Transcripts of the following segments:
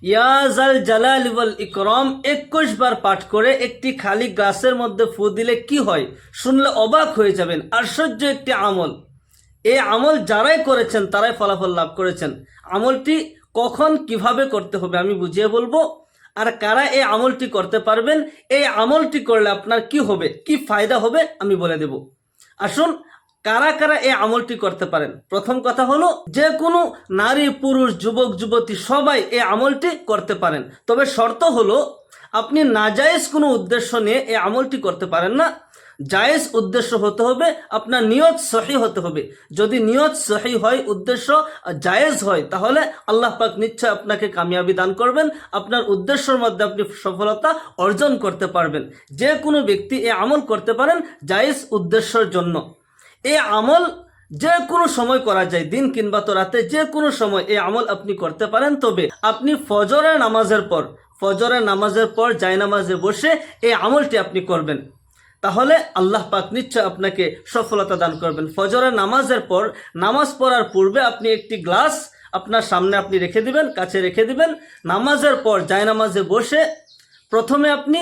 ইয়া জাল জালালি ওয়াল ইকরাম 21 বার পাঠ করে একটি খালি গ্লাসের মধ্যে ফু দিলে কি হয় শুনলে অবাক হয়ে যাবেন। আশ্চর্য একটি আমল। এই আমল যারাই করেছেন তারাই ফলাফল লাভ করেছেন। আমলটি কখন কিভাবে করতে হবে আমি বুঝিয়ে বলবো, আর কারা এই আমলটি করতে পারবেন, এই আমলটি করলে আপনার কি হবে, কি ফায়দা হবে আমি বলে দেব। আসুন, কারা কারা এই আমলটি করতে পারেন। প্রথম কথা হলো, যে কোনো নারী পুরুষ যুবক যুবতী সবাই এই আমলটি করতে পারেন। তবে শর্ত হলো, আপনি নাজায়েজ কোনো উদ্দেশ্য নিয়ে এই আমলটি করতে পারেন না। জায়েজ উদ্দেশ্য হতে হবে, আপনার নিয়ত সহি হতে হবে। যদি নিয়ত সহি হয়, উদ্দেশ্য জায়েজ হয়, তাহলে আল্লাহ পাক নিশ্চয় আপনাকে কামিয়াবি দান করবেন। আপনার উদ্দেশ্যের মধ্যে আপনি সফলতা অর্জন করতে পারবেন। যে কোনো ব্যক্তি এই আমল করতে পারেন জায়েজ উদ্দেশ্যের জন্য। এই আমল যে কোনো সময় করা যায়, দিন কিংবা তো রাতে, যে কোনো সময় এই আমল আপনি করতে পারেন। তবে আপনি ফজরের নামাজের পর জায়নামাজে বসে এই আমলটি আপনি করবেন, তাহলে আল্লাহ পাক নিশ্চয় আপনাকে সফলতা দান করবেন। ফজরের নামাজের পর, নামাজ পড়ার পূর্বে আপনি একটি গ্লাস আপনার সামনে আপনি রেখে দিবেন, কাছে রেখে দিবেন। নামাজের পর জায়নামাজে বসে প্রথমে আপনি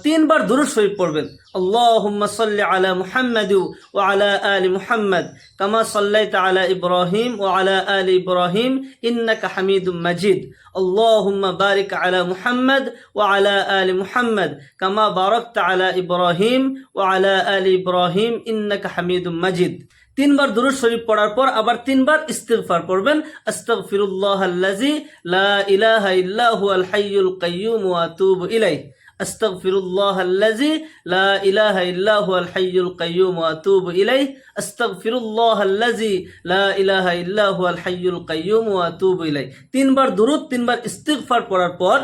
3 বার দুরূদ শরীফ পড়বেন। আল্লাহুম্মা সাল্লি আলা মুহাম্মাদ ওয়া আলা আলি মুহাম্মাদ কামা সাল্লাইতা আলা ইব্রাহিম ওয়া আলা আলি ইব্রাহিম ইন্নাকা হামিদুম মাজিদ। আল্লাহুম্মা বারিক আলা মুহাম্মাদ ওয়া আলা আলি মুহাম্মাদ কামা বারাকতা আলা ইব্রাহিম ওয়া আলা আলি ইব্রাহিম ইন্নাকা হামিদুম মাজিদ। 3 বার দুরূদ শরীফ পড়ার পর আবার 3 বার ইস্তিগফার পড়বেন। আস্তাগফিরুল্লাহাল্লাযী লা ইলাহা ইল্লা হুয়াল হাইয়ুল কাইয়্যুম ওয়া আতুবু ইলাইহি। আস্তাগফিরুল্লাহাল্লাযী লা ইলাহা ইল্লা হুয়াল হাইয়ুল কাইয়্যুম ওয়া আতুবু ইলাইহি। আস্তাগফিরুল্লাহাল্লাযী লা ইলাহা ইল্লা হুয়াল হাইয়ুল কাইয়্যুম ওয়া আতুবু ইলাইহি। 3 বার দুরূদ, 3 বার ইস্তিগফার পড়ার পর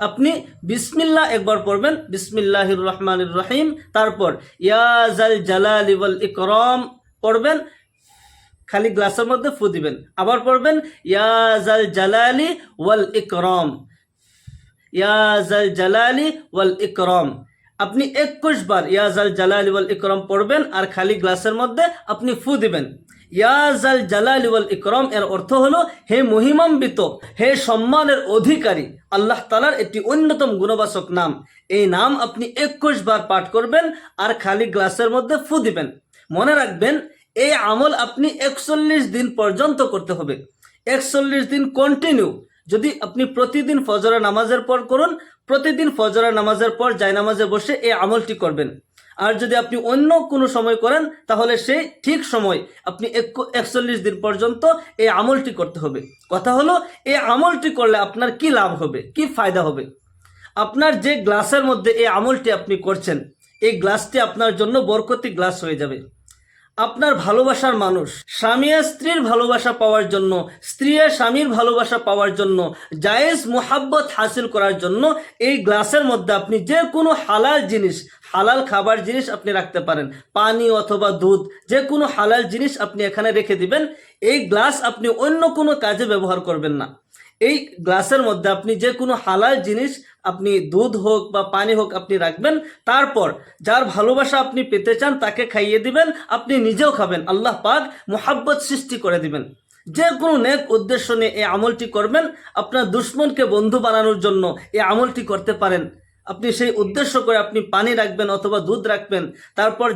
আপনি বিসমিল্লাহ একবার পড়বেন, বিসমিল্লাহির রহমানির রহিম। তারপর ইয়া জাল জালালি ওয়াল ইকরাম পড়বেন, খালি গ্লাসের মধ্যে ফু দিবেন। আবার পড়বেন ইয়া জাল জালালি ওয়াল ইকরাম, ইয়া জাল জালালি ওয়াল ইকরাম। আপনি 21 বার ইয়া জাল জালালি ওয়াল ইকরাম পড়বেন আর খালি গ্লাসের মধ্যে আপনি ফু দিবেন। ইয়া জাল জালালি ওয়াল ইকরাম এর অর্থ হলো, হে মহিমান্বিত, হে সম্মানের অধিকারী। আল্লাহ তাআলার একটি অন্যতম গুণবাচক নাম। এই নাম আপনি 21 বার পাঠ করবেন আর খালি গ্লাসের মধ্যে ফু দিবেন। মনে রাখবেন, এই আমল আপনি 41 দিন পর্যন্ত করতে হবে। 41 দিন কন্টিনিউ। যদি আপনি প্রতিদিন ফজরের নামাজের পর করুন, প্রতিদিন ফজরের নামাজের পর জায়নামাজে বসে এই আমলটি করবেন। আর যদি আপনি অন্য কোনো সময় করেন, তাহলে সেই ঠিক সময় আপনি 41 দিন পর্যন্ত এই আমলটি করতে হবে। কথা হলো, এই আমলটি করলে আপনার কি লাভ হবে, কি ফায়দা হবে। আপনার যে গ্লাসের মধ্যে এই আমলটি আপনি করছেন, এই গ্লাসটি আপনার জন্য বরকতি গ্লাস হয়ে যাবে। আপনার ভালোবাসার মানুষ, স্বামী স্ত্রীর ভালোবাসা পাওয়ার জন্য, স্ত্রী স্বামীর ভালোবাসা পাওয়ার জন্য, জায়েজ মুহাব্বত হাসিল করার জন্য এই গ্লাসের মধ্যে আপনি যে কোনো হালাল জিনিস, হালাল খাবার জিনিস আপনি রাখতে পারেন। পানি অথবা দুধ, যে কোনো হালাল জিনিস আপনি এখানে রেখে দিবেন। এই গ্লাস আপনি অন্য কোনো কাজে ব্যবহার করবেন না। এই গ্লাসের মধ্যে আপনি যে কোনো হালাল জিনিস, আপনি দুধ হোক বা পানি হোক আপনি রাখবেন। তারপর যার ভালোবাসা আপনি পেতে চান তাকে খাইয়ে দিবেন, আপনি নিজেও খাবেন। আল্লাহ পাক মুহাব্বত সৃষ্টি করে দিবেন। যে কোনো নেক উদ্দেশ্য নিয়ে এই আমলটি করবেন। আপনার দুশ্মনকে বন্ধু বানানোর জন্য এই আমলটি করতে পারেন। আপনি সেই উদ্দেশ্য করে আপনি পানি রাখবেন অথবা দুধ রাখবেন। তারপর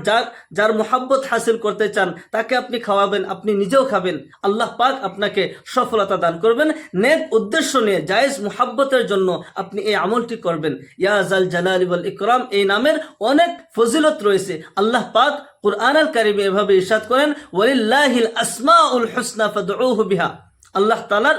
যার মুহাব্বত হাসিল করতে চান তাকে আপনি খাওয়াবেন, আপনি নিজেও খাবেন। আল্লাহ পাক আপনাকে সফলতা দান করবেন। নেক উদ্দেশ্য নিয়ে জায়েজ মুহাব্বতের জন্য আপনি এই আমলটি করবেন। ইয়া জাল জালালি ওয়াল ইকরাম এই নামের অনেক ফজিলত রয়েছে। আল্লাহ পাক কুরআনুল কারীমে এভাবে ইরশাদ করেন, ওয়ালিল্লাহিল আসমাউল হুসনা ফাদউহু বিহা। আল্লাহ তাআলার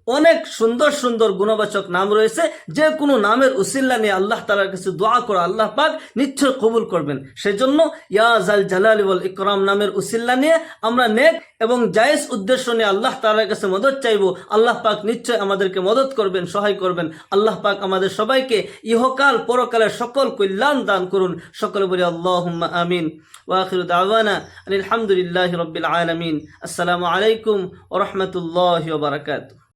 অনেক সুন্দর সুন্দর গুণবাচক নাম রয়েছে। যে কোনো নামের উসিলা নিয়ে আল্লাহ তাআলার কাছে দোয়া করা আল্লাহ পাক নিশ্চয় কবুল করবেন। সেজন্য ইয়া জাল জালালি ওয়াল ইকরাম নামের উসিলা নিয়ে আমরা নেক এবং জায়েজ উদ্দেশ্য নিয়ে আল্লাহ তাআলার কাছে মদত চাইবো। আল্লাহ পাক নিশ্চয় আমাদেরকে মদত করবেন, সহায় করবেন। আল্লাহ পাক আমাদের সবাইকে ইহকাল পরকালের সকল কল্যাণ দান করুন। সকলে বলি আল্লাহুম্মা আমিন। ওয়া আখিরু দাওয়ানা আলহামদুলিল্লাহি রাব্বিল আলামিন। আসসালামু আলাইকুম ওয়া রাহমাতুল্লাহি ওয়া বারাকাতুহু।